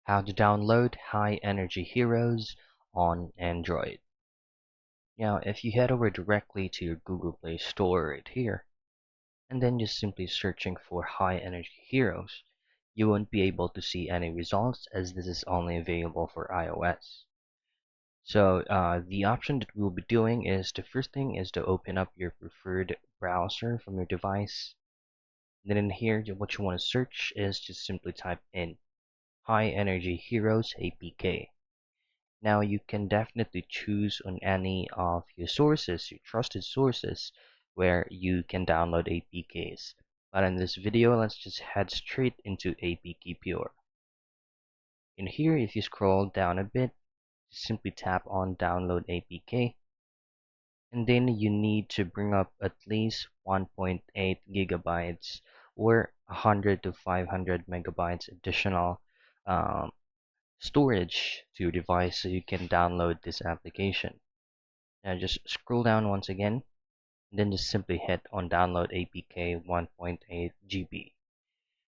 How to download high energy heroes on Android. Now, if you head over directly to your Google Play Store right here, and then just simply searching for high energy heroes, you won't be able to see any results as this is only available for iOS. So the option that we'll be doing is the first thing is to open up your preferred browser from your device. Then in here, what you want to search is just simply type in High Energy Heroes APK. Now you can definitely choose on any of your sources, your trusted sources, where you can download APKs. But in this video, let's just head straight into APK Pure. In here, if you scroll down a bit, simply tap on Download APK, and then you need to bring up at least 1.8 gigabytes or 100 to 500 megabytes additional storage to your device so you can download this application. Now just scroll down once again, and then just simply hit on download APK 1.8 GB.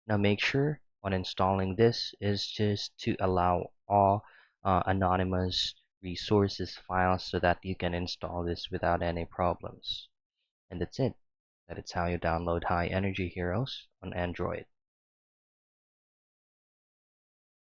Now make sure on installing this is just to allow all anonymous resources files so that you can install this without any problems. And that's it. That is how you download high energy heroes on Android.